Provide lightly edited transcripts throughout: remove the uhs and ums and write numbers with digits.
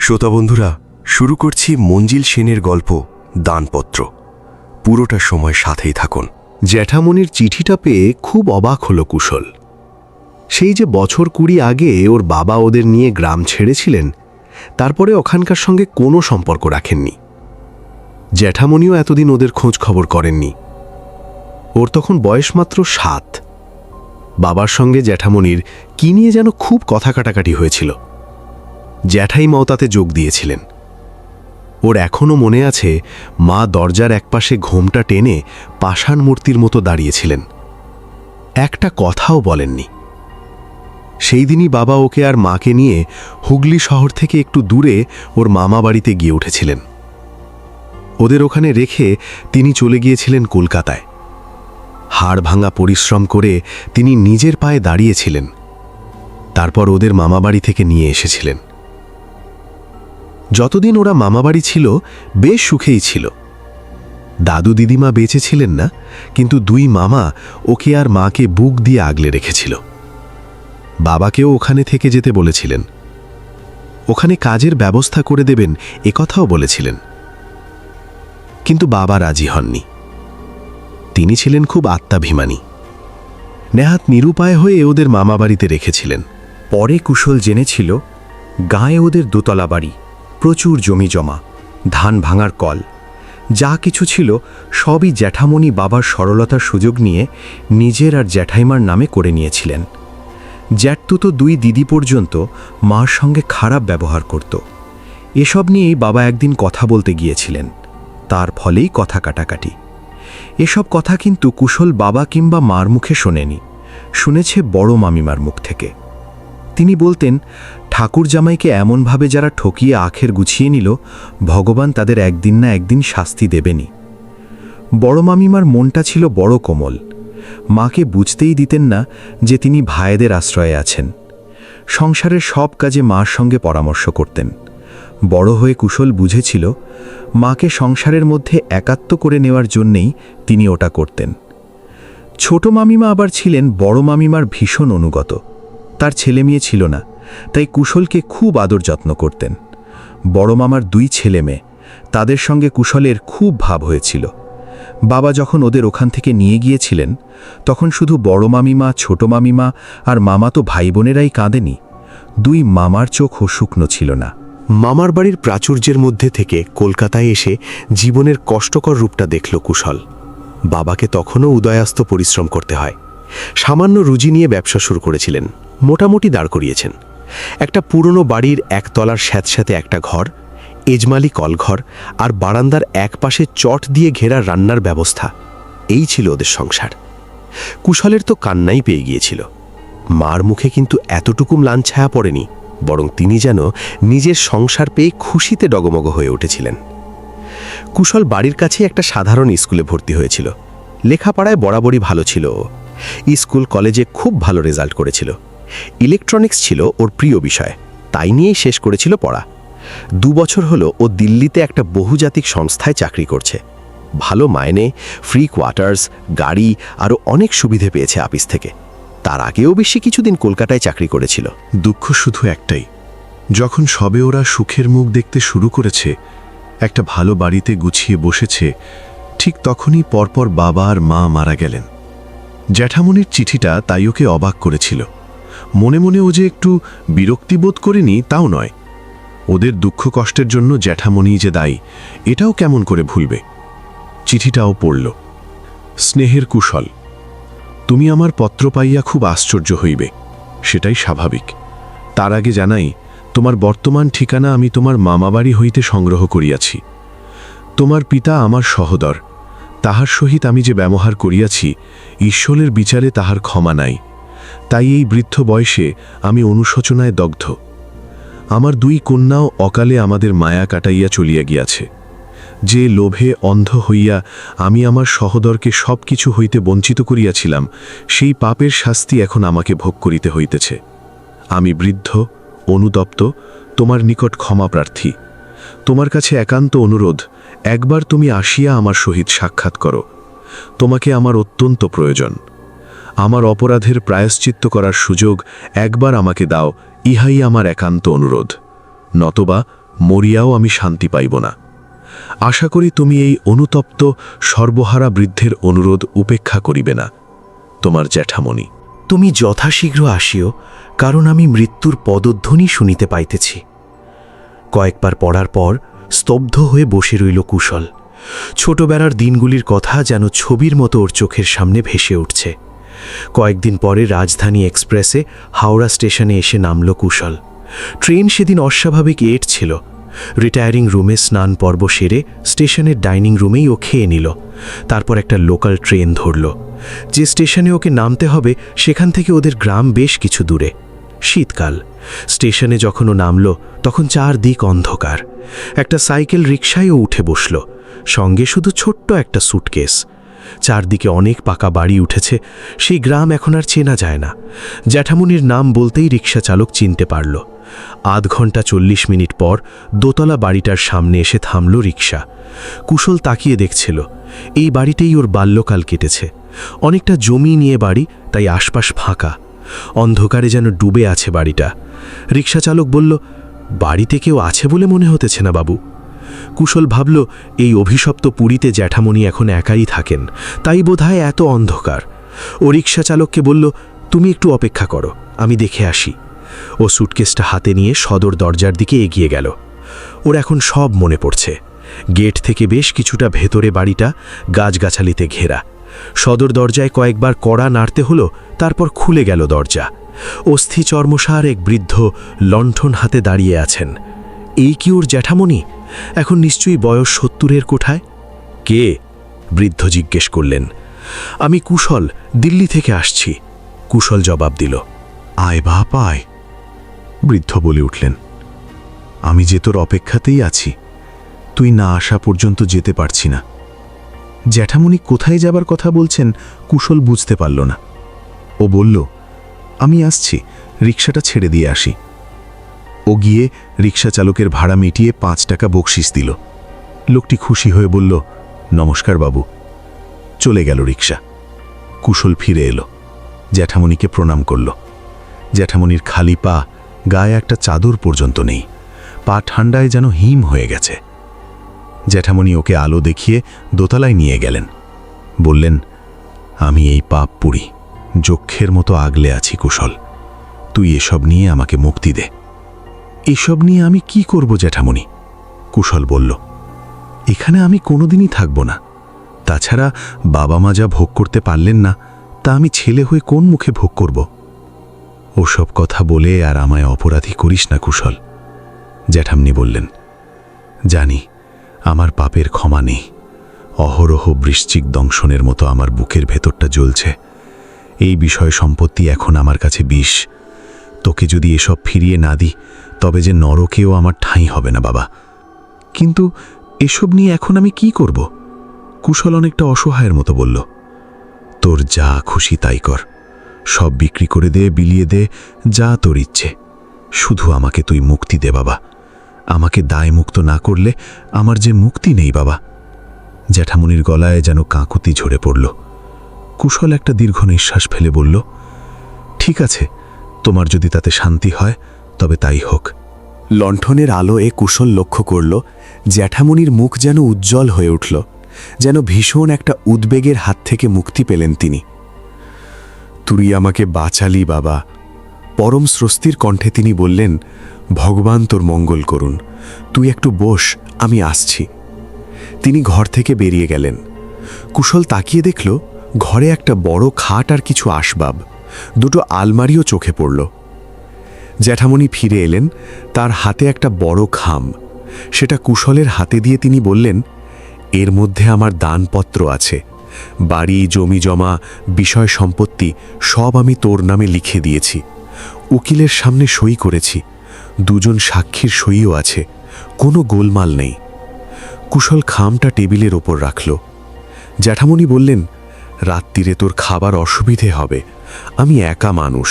শ্রোতা বন্ধুরা, শুরু করছি মঞ্জিল সেনের গল্প দানপত্র। পুরোটা সময় সাথেই থাকুন। জ্যাঠামণির চিঠিটা পেয়ে খুব অবাক হলো কুশল। সেই যে বছর 20 আগে ওর বাবা ওদের নিয়ে গ্রাম ছেড়েছিলেন, তারপরে ওখানকার সঙ্গে কোনো সম্পর্ক রাখেননি। জ্যাঠামণিও এতদিন ওদের খোঁজ খবর করেননি। ওর তখন বয়স মাত্র 7। বাবার সঙ্গে জ্যাঠামণির কি নিয়ে যেন খুব কথা কাটাকাটি হয়েছিল। জ্যাঠাইমাও তাতে যোগ দিয়েছিলেন। ওর এখনও মনে আছে, মা দরজার একপাশে ঘোমটা টেনে পাষাণ মূর্তির মতো দাঁড়িয়েছিলেন। একটা কথাও বলেননি। সেই দিনই বাবা ওকে আর মাকে নিয়ে হুগলি শহর থেকে একটু দূরে ওর মামা বাড়িতে গিয়ে উঠেছিলেন। ওদের ওখানে রেখে তিনি চলে গিয়েছিলেন কলকাতায়। হাড় ভাঙা পরিশ্রম করে তিনি নিজের পায়ে দাঁড়িয়েছিলেন। তারপর ওদের মামাবাড়ি থেকে নিয়ে এসেছিলেন। যতদিন ওরা মামাবাড়ি ছিল বেশ সুখেই ছিল। দাদু দিদিমা বেঁচে ছিলেন না, কিন্তু দুই মামা ওকে আর মাকে বুক দিয়ে আগলে রেখেছিল। বাবাকেও ওখানে থেকে যেতে বলেছিলেন। ওখানে কাজের ব্যবস্থা করে দেবেন একথাও বলেছিলেন। কিন্তু বাবা রাজি হননি। তিনি ছিলেন খুব আত্মাভিমানী। নেহাত নিরুপায় হয়ে ওদের মামাবাড়িতে রেখেছিলেন। পরে কুশল জেনেছিল, গাঁয়ে ওদের দোতলা বাড়ি, প্রচুর জমি জমা, ধান ভাঙার কল, যা কিছু ছিল সবই জ্যাঠামণি বাবার সরলতার সুযোগ নিয়ে নিজের আর জ্যাঠাইমার নামে করে নিয়েছিলেন। জ্যাঠতুতো 2 দিদি পর্যন্ত মার সঙ্গে খারাপ ব্যবহার করত। এসব নিয়েই বাবা একদিন কথা বলতে গিয়েছিলেন। তার ফলেই কথা কাটাকাটি। এসব কথা কিন্তু কুশল বাবা কিংবা মার মুখে শোনেনি, শুনেছে বড় মামিমার মুখ থেকে। তিনি বলতেন, ঠাকুর জামাইকে এমনভাবে যারা ঠকিয়ে আখের গুছিয়ে নিল, ভগবান তাদের একদিন না একদিন শাস্তি দেবেনি। বড় মামিমার মনটা ছিল বড় কোমল। মাকে বুঝতেই দিতেন না যে তিনি ভাইদের আশ্রয়ে আছেন। সংসারের সব কাজে মার সঙ্গে পরামর্শ করতেন। বড় হয়ে কুশল বুঝেছিল, মাকে সংসারের মধ্যে একাত্ম করে নেওয়ার জন্যেই তিনি ওটা করতেন। ছোট মামিমা আবার ছিলেন বড় মামিমার ভীষণ অনুগত। তার ছেলে মেয়ে ছিল না, তাই কুশলকে খুব আদর যত্ন করতেন। বড় মামার 2 ছেলে মেয়ে, তাদের সঙ্গে কুশলের খুব ভাব হয়েছিল। বাবা যখন ওদের ওখান থেকে নিয়ে গিয়েছিলেন, তখন শুধু বড় মামিমা, ছোট মামিমা আর মামা তো ভাই বোনেরাই কাঁদেনি, 2 মামার চোখও শুকনো ছিল না। মামার বাড়ির প্রাচুর্যের মধ্যে থেকে কলকাতায় এসে জীবনের কষ্টকর রূপটা দেখল কুশল। বাবাকে তখনও উদয়াস্ত পরিশ্রম করতে হয়। সামান্য রুজি নিয়ে ব্যবসা শুরু করেছিলেন, মোটামুটি দাঁড় করিয়েছেন। একটা পুরনো বাড়ির 1 তলার স্যাঁতস্যাঁতে একটা ঘর, এজমালি কলঘর আর বারান্দার এক পাশে চট দিয়ে ঘেরা রান্নার ব্যবস্থা, এই ছিল ওদের সংসার। কুশলের তো কান্নাই পেয়ে গিয়েছিল। মার মুখে কিন্তু এতটুকু ম্লান ছায়া পড়েনি, বরং তিনি যেন নিজের সংসার পেয়ে খুশিতে ডগমগ হয়ে উঠেছিলেন। কুশল বাড়ির কাছে একটা সাধারণ স্কুলে ভর্তি হয়েছিল। লেখাপড়ায় বরাবরই ভালো ছিল। স্কুল কলেজে খুব ভালো রেজাল্ট করেছিল। ইলেকট্রনিক্স ছিল ওর প্রিয় বিষয়, তাই নিয়েই শেষ করেছিল পড়া। 2 বছর হলো ও দিল্লিতে একটা বহুজাতিক সংস্থায় চাকরি করছে। ভালো মাইনে, ফ্রি কোয়ার্টার্স, গাড়ি আরও অনেক সুবিধে পেয়েছে অফিস থেকে। তার আগেও বেশি কিছুদিন কলকাতায় চাকরি করেছিল। দুঃখ শুধু একটাই, যখন সবে ওরা সুখের মুখ দেখতে শুরু করেছে, একটা ভালো বাড়িতে গুছিয়ে বসেছে, ঠিক তখনই পরপর বাবা আর মা মারা গেলেন। জ্যাঠামণির চিঠিটা তাই ওকে অবাক করেছিল। মনে মনে ও যে একটু বিরক্তিবোধ করেনি তাও নয়। ওদের দুঃখ কষ্টের জন্য জ্যাঠামণি যে দায়ী, এটাও কেমন করে ভুলবে। চিঠিটাও পড়ল। স্নেহের কুশল, তুমি আমার পত্র পাইয়া খুব আশ্চর্য হইবে, সেটাই স্বাভাবিক। তার আগে জানাই, তোমার বর্তমান ঠিকানা আমি তোমার মামাবাড়ি হইতে সংগ্রহ করিয়াছি। তোমার পিতা আমার সহোদর, তাহার সহিত আমি যে ব্যবহার করিয়াছি, ঈশ্বরের বিচারে তাহার ক্ষমা নাই। তাই এই বৃদ্ধ বয়সে আমি অনুশোচনায় দগ্ধ। আমার 2 কন্যাও অকালে আমাদের মায়া কাটাইয়া চলিয়া গিয়াছে। যে লোভে অন্ধ হইয়া আমি আমার সহোদরকে সব কিছু হইতে বঞ্চিত করিয়াছিলাম, সেই পাপের শাস্তি এখন আমাকে ভোগ করিতে হইতেছে। আমি বৃদ্ধ, অনুতপ্ত, তোমার নিকট ক্ষমা প্রার্থী। তোমার কাছে একান্ত অনুরোধ, একবার তুমি আসিয়া আমার সহিত সাক্ষাৎ করো। তোমাকে আমার অত্যন্ত প্রয়োজন। আমার অপরাধের প্রায়শ্চিত্ত করার সুযোগ একবার আমাকে দাও, ইহাই আমার একান্ত অনুরোধ। নতবা মরিয়াও আমি শান্তি পাইব না। আশা করি তুমি এই অনুতপ্ত সর্বহারা বৃদ্ধের অনুরোধ উপেক্ষা করিবে না। তোমার জ্যাঠামণি। তুমি যথাশীঘ্র আসিও, কারণ আমি মৃত্যুর পদধ্বনি শুনিতে পাইতেছি। কয়েকবার পড়ার পর স্তব্ধ হয়ে বসে রইল কুশল। ছোটবেলার দিনগুলির কথা যেন ছবির মতো ওর চোখের সামনে ভেসে উঠছে। কয়েকদিন পরে রাজধানী এক্সপ্রেসে হাওড়া স্টেশনে এসে নামল কুশল। ট্রেন সেদিন অস্বাভাবিক লেট ছিল। রিটায়ারিং রুমে স্নান পর্ব সেরে স্টেশনের ডাইনিং রুমেই ও খেয়ে নিল। তারপর একটা লোকাল ট্রেন ধরল। যে স্টেশনে ওকে নামতে হবে সেখান থেকে ওদের গ্রাম বেশ কিছু দূরে। শীতকাল। স্টেশনে যখন ও নামল তখন চারদিক অন্ধকার। একটা সাইকেল রিকশায়ও উঠে বসল, সঙ্গে শুধু ছোট্ট একটা সুটকেস। চারদিকে অনেক পাকা বাড়ি উঠেছে। সেই গ্রাম এখন আর চেনা যায় না। জ্যাঠামুনির নাম বলতেই রিকশা চালক চিনতে পারল। আধ ঘন্টা 40 মিনিট পর দোতলা বাড়িটার সামনে এসে থামল রিকশা। কুশল তাকিয়ে দেখছিল। এই বাড়িতেই ওর বাল্যকাল কেটেছে। অনেকটা জমি নিয়ে বাড়ি, তাই আশপাশ ফাঁকা। অন্ধকারে যেন ডুবে আছে বাড়িটা। রিকশা চালক বলল, বাড়িতে কেউ আছে বলে মনে হতেছে না বাবু। কুশল ভাবল, এই অভিশপ্ত পুরীতে জ্যাঠামণি এখন একাই থাকেন, তাই বোধহয় এত অন্ধকার। ও রিকশা চালককে বলল, তুমি একটু অপেক্ষা করো, আমি দেখে আসি। ও সুটকেসটা হাতে নিয়ে সদর দরজার দিকে এগিয়ে গেল। ওর এখন সব মনে পড়ছে। গেট থেকে বেশ কিছুটা ভেতরে বাড়িটা, গাছগাছালিতে ঘেরা। সদর দরজায় কয়েকবার কড়া নাড়তে হলো, তারপর খুলে গেল দরজা। অস্থি চর্মসার এক বৃদ্ধ লণ্ঠন হাতে দাঁড়িয়ে আছেন। এই কি ওর জ্যাঠামণি? এখন নিশ্চয়ই বয়স 70-এর কোঠায়। কে? বৃদ্ধ জিজ্ঞেস করলেন। আমি কুশল, দিল্লি থেকে আসছি। কুশল জবাব দিল। আয় বাপ আয়, বৃদ্ধ বলে উঠলেন। আমি যে তোর অপেক্ষাতেই আছি। তুই না আসা পর্যন্ত যেতে পারছি না। জ্যাঠামণি কোথায় যাবার কথা বলছেন কুশল বুঝতে পারল না। ও বলল, আমি আসছি, রিকশাটা ছেড়ে দিয়ে আসি। ও গিয়ে রিকশা চালকের ভাড়া মিটিয়ে 5 টাকা বকশিস দিল। লোকটি খুশি হয়ে বলল, নমস্কার বাবু। চলে গেল রিকশা। কুশল ফিরে এলো, জ্যাঠামণিকে প্রণাম করল। জ্যাঠামণির খালি পা, গায়ে একটা চাদর পর্যন্ত নেই। পা ঠান্ডায় যেন হিম হয়ে গেছে। জ্যাঠামণি ওকে আলো দেখিয়ে দোতলায় নিয়ে গেলেন। বললেন, আমি এই পাপ পুরি যক্ষের মতো আগলে আছি কুশল। তুই এসব নিয়ে আমাকে মুক্তি দে। এসব নিয়ে আমি কি করব জ্যাঠামণি? কুশল বলল, এখানে আমি কোনোদিনই থাকব না। তাছাড়া বাবা মা যা ভোগ করতে পারলেন না, তা আমি ছেলে হয়ে কোন মুখে ভোগ করব? ওসব কথা বলে আর আমায় অপরাধী করিস না কুশল। জ্যাঠামণি বললেন, জানি আমার পাপের ক্ষমা নেই। অহরহ বৃশ্চিক দংশনের মতো আমার বুকের ভেতরটা জ্বলছে। এই বিষয় সম্পত্তি এখন আমার কাছে বিষ। তোকে যদি এসব ফিরিয়ে না দিই, তবে যে নরকেও আমার ঠাঁই হবে না বাবা। কিন্তু এসব নিয়ে এখন আমি কি করব? কুশল অনেকটা অসহায়ের মতো বলল, তোর যা খুশি তাই কর। সব বিক্রি করে দে, বিলিয়ে দে, যা তোর ইচ্ছে। শুধু আমাকে তুই মুক্তি দে বাবা। আমাকে দায়মুক্ত না করলে আমার যে মুক্তি নেই বাবা। জ্যাঠামণির গলায় যেন কাঁকুতি ঝরে পড়ল। কুশল একটা দীর্ঘ নিঃশ্বাস ফেলে বলল, ঠিক আছে, তোমার যদি তাতে শান্তি হয় তবে তাই হোক। লণ্ঠনের আলোয় কুশল লক্ষ্য করল, জ্যাঠামণির মুখ যেন উজ্জ্বল হয়ে উঠল, যেন ভীষণ একটা উদ্বেগের হাত থেকে মুক্তি পেলেন তিনি। তুই আমাকে বাঁচালি বাবা। পরম স্বস্তির কণ্ঠে তিনি বললেন, ভগবান তোর মঙ্গল করুন। তুই একটু বস, আমি আসছি। তিনি ঘর থেকে বেরিয়ে গেলেন। কুশল তাকিয়ে দেখল, ঘরে একটা বড় খাট আর কিছু আসবাব, দুটো আলমারিও চোখে পড়ল। জ্যাঠামণি ফিরে এলেন, তার হাতে একটা বড় খাম। সেটা কুশলের হাতে দিয়ে তিনি বললেন, এর মধ্যে আমার দানপত্র আছে। বাড়ি, জমি জমা, বিষয় সম্পত্তি সব আমি তোর নামে লিখে দিয়েছি। উকিলের সামনে সই করেছি। 2 জন সাক্ষীর সইও আছে। কোনো গোলমাল নেই। কুশল খামটা টেবিলের ওপর রাখল। জ্যাঠামণি বললেন, রাত্রিরে তোর খাবার অসুবিধে হবে। আমি একা মানুষ,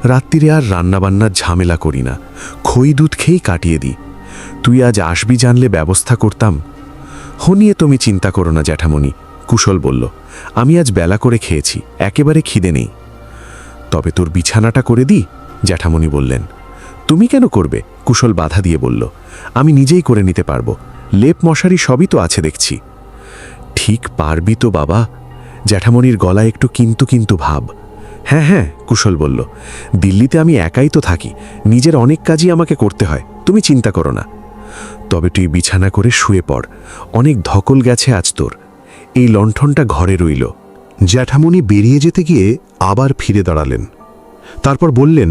রাত্রিরে আর রান্নাবান্নার ঝামেলা করি না। খই দুধ খেয়েই কাটিয়ে দিই। তুই আজ আসবি জানলে ব্যবস্থা করতাম। নিয়ে তুমি চিন্তা করো না জ্যাঠামণি, কুশল বলল। আমি আজ বেলা করে খেয়েছি, একেবারে খিদে নেই। তবে তোর বিছানাটা করে দিই, জ্যাঠামণি বললেন। তুমি কেন করবে? কুশল বাধা দিয়ে বলল। আমি নিজেই করে নিতে পারবো, লেপ মশারি সবই তো আছে দেখছি। ঠিক পারবি তো বাবা? জ্যাঠামণির গলায় একটু কিন্তু কিন্তু ভাব। হ্যাঁ হ্যাঁ, কুশল বলল, দিল্লিতে আমি একাই তো থাকি, নিজের অনেক কাজই আমাকে করতে হয়, তুমি চিন্তা করো না। তবে তুই বিছানা করে শুয়ে পড়, অনেক ধকল গেছে আজ তোর। এই লণ্ঠনটা ঘরে রইল। জ্যাঠামণি বেরিয়ে যেতে গিয়ে আবার ফিরে দাঁড়ালেন। তারপর বললেন,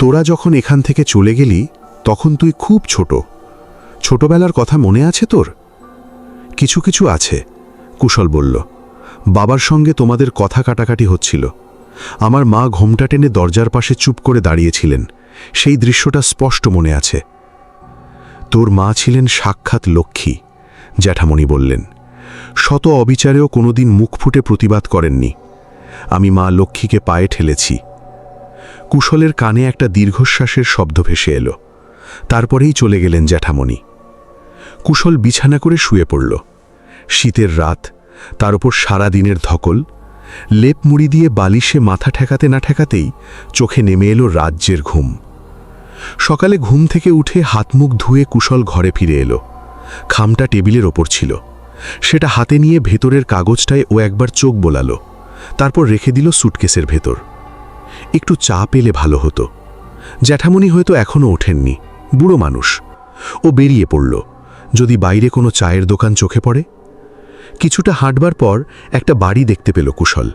তোরা যখন এখান থেকে চলে গেলি তখন তুই খুব ছোট। ছোটবেলার কথা মনে আছে তোর? কিছু কিছু আছে, কুশল বলল। বাবার সঙ্গে তোমাদের কথা কাটাকাটি হচ্ছিল। আমার মা ঘোমটা টেনে দরজার পাশে চুপ করে দাঁড়িয়েছিলেন, সেই দৃশ্যটা স্পষ্ট মনে আছে। তোর মা ছিলেন সাক্ষাৎ লক্ষ্মী, জ্যাঠামণি বললেন। শত অবিচারেও কোনোদিন মুখ ফুটে প্রতিবাদ করেননি। আমি মা লক্ষ্মীকে পায়ে ঠেলেছি। কুশলের কানে একটা দীর্ঘশ্বাসের শব্দ ভেসে এলো। তারপরেই চলে গেলেন জ্যাঠামণি। কুশল বিছানা করে শুয়ে পড়ল। শীতের রাত, তার উপর সারা দিনের ধকল। লেপ মুড়ি দিয়ে বালিশে মাথা ঠেকাতে না ঠেকাতেই চোখে নেমে এলো রাজ্যের ঘুম। সকালে ঘুম থেকে উঠে হাত মুখ ধুয়ে কুশল ঘরে ফিরে এলো। খামটা টেবিলের ওপর ছিল। সেটা হাতে নিয়ে ভেতরের কাগজটায় ও একবার চোখ বোলালো, তারপর রেখে দিল সুটকেসের ভেতর। একটু চা পেলে ভালো হতো। জ্যাঠামণি হয়তো এখনও ওঠেননি, বুড়ো মানুষ। ও বেরিয়ে পড়ল, যদি বাইরে কোনো চায়ের দোকান চোখে পড়ে। কিছুটা হাঁটবার পর একটা বাড়ি দেখতে পেল কুশল।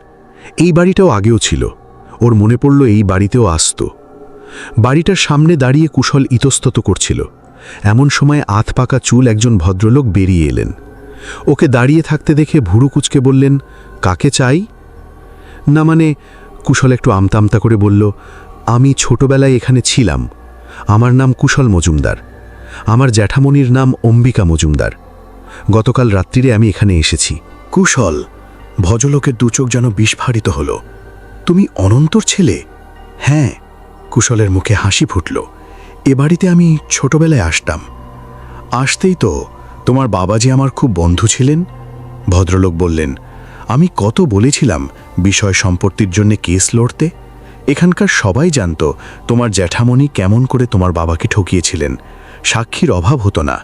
এই বাড়িটাও আগেও ছিল। ওর মনে পড়ল এই বাড়িতেও আসত। বাড়িটার সামনে দাঁড়িয়ে কুশল ইতস্তত করছিল। এমন সময় আধ পাকা চুল একজন ভদ্রলোক বেরিয়ে এলেন। ওকে দাঁড়িয়ে থাকতে দেখে ভুরু কুচকে বললেন, কাকে চাই? না মানে, কুশল একটু আমতা করে বলল, আমি ছোটবেলায় এখানে ছিলাম। আমার নাম কুশল মজুমদার। আমার জ্যাঠামণির নাম অম্বিকা মজুমদার। গতকাল রাত্রিরে আমি এখানে এসেছি। কুশল, ভদ্রলোকের দুচোখ যেন বিস্ফারিত হল। তুমি অনন্তর ছেলে? হ্যাঁ, কুশলের মুখে হাসি ফুটল। এ বাড়িতে আমি ছোটবেলায় আসতাম। আসতেই তো তোমার বাবাজি আমার খুব বন্ধু ছিলেন। ভদ্রলোক বললেন, আমি কত বলেছিলাম বিষয় সম্পত্তির জন্য কেস লড়তে। এখানকার সবাই জানত তোমার জ্যাঠামণি কেমন করে তোমার বাবাকে ঠকিয়েছিলেন। সাক্ষীর অভাব হতো না,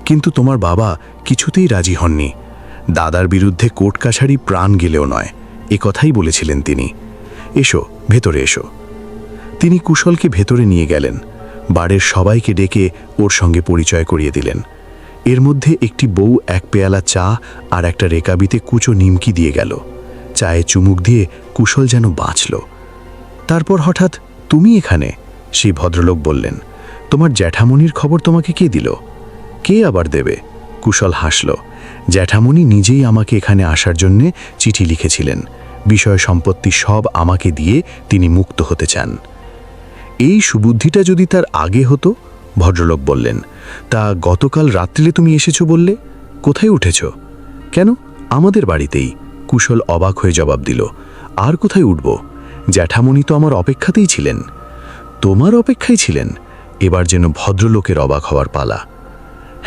কিন্তু তোমার বাবা কিছুতেই রাজি হননি। দাদার বিরুদ্ধে কোর্ট কাছারি প্রাণ গেলেও নয়, এ কথাই বলেছিলেন তিনি। এসো, ভেতরে এসো। তিনি কুশলকে ভেতরে নিয়ে গেলেন। বাড়ির সবাইকে ডেকে ওর সঙ্গে পরিচয় করিয়ে দিলেন। এর মধ্যে একটি বউ এক পেয়ালা চা আর একটা রেকাবিতে কুচো নিমকি দিয়ে গেল। চায়ে চুমুক দিয়ে কুশল যেন বাঁচল। তারপর হঠাৎ, তুমি এখানে? সেই ভদ্রলোক বললেন, তোমার জ্যাঠামণির খবর তোমাকে কে দিল? কে আবার দেবে? কুশল হাসল। জ্যাঠামণি নিজেই আমাকে এখানে আসার জন্যে চিঠি লিখেছিলেন। বিষয় সম্পত্তি সব আমাকে দিয়ে তিনি মুক্ত হতে চান। এই সুবুদ্ধিটা যদি তার আগে হতো। ভদ্রলোক বললেন, তা গতকাল রাত্রিরে তুমি এসেছো বললে, কোথায় উঠেছ? কেন, আমাদের বাড়িতেই। কুশল অবাক হয়ে জবাব দিল, আর কোথায় উঠব? জ্যাঠামণি তো আমার অপেক্ষাতেই ছিলেন। তোমার অপেক্ষায় ছিলেন? এবার যেন ভদ্রলোকের অবাক হওয়ার পালা।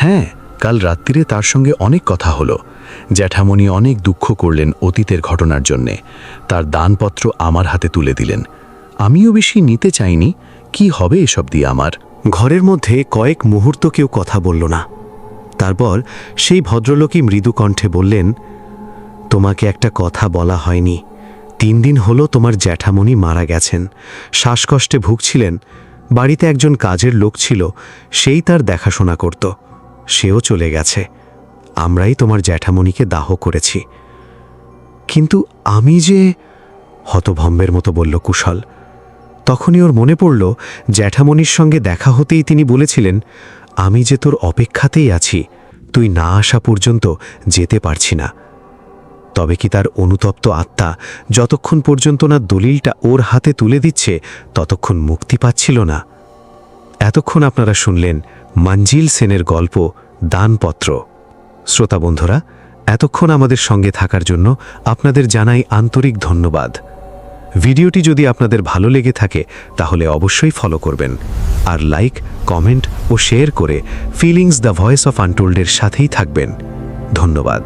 হ্যাঁ, কাল রাত্রিরে তার সঙ্গে অনেক কথা হলো। জ্যাঠামণি অনেক দুঃখ করলেন অতীতের ঘটনার জন্যে। তার দানপত্র আমার হাতে তুলে দিলেন। আমিও বেশি নিতে চাইনি, কি হবে এসব দিয়ে আমার। ঘরের মধ্যে কয়েক মুহূর্ত কেউ কথা বলল না। তারপর সেই ভদ্রলোকই মৃদু কণ্ঠে বললেন, তোমাকে একটা কথা বলা হয়নি। 3 দিন হলো তোমার জ্যাঠামণি মারা গেছেন। শ্বাসকষ্টে ভুগছিলেন। বাড়িতে একজন কাজের লোক ছিল, সেই তার দেখাশোনা করত। সেও চলে গেছে। আমরাই তোমার জ্যাঠামণিকে দাহ করেছি। কিন্তু আমি যে, হতভম্বের মতো বলল কুশল। তখনই ওর মনে পড়ল, জ্যাঠামণির সঙ্গে দেখা হতেই তিনি বলেছিলেন, আমি যে তোর অপেক্ষাতেই আছি, তুই না আসা পর্যন্ত যেতে পারছি না। তবে কি তার অনুতপ্ত আত্মা যতক্ষণ পর্যন্ত না দলিলটা ওর হাতে তুলে দিচ্ছে ততক্ষণ মুক্তি পাচ্ছিল না? এতক্ষণ আপনারা শুনলেন মঞ্জিল সেনের গল্প দানপত্র। শ্রোতা বন্ধুরা, এতক্ষণ আমাদের সঙ্গে থাকার জন্য আপনাদের জানাই আন্তরিক ধন্যবাদ। ভিডিওটি যদি আপনাদের ভালো লেগে থাকে তাহলে অবশ্যই ফলো করবেন, আর লাইক, কমেন্ট ও শেয়ার করে ফিলিংস দ্য ভয়েস অফ আনটোল্ডের সাথেই থাকবেন। ধন্যবাদ।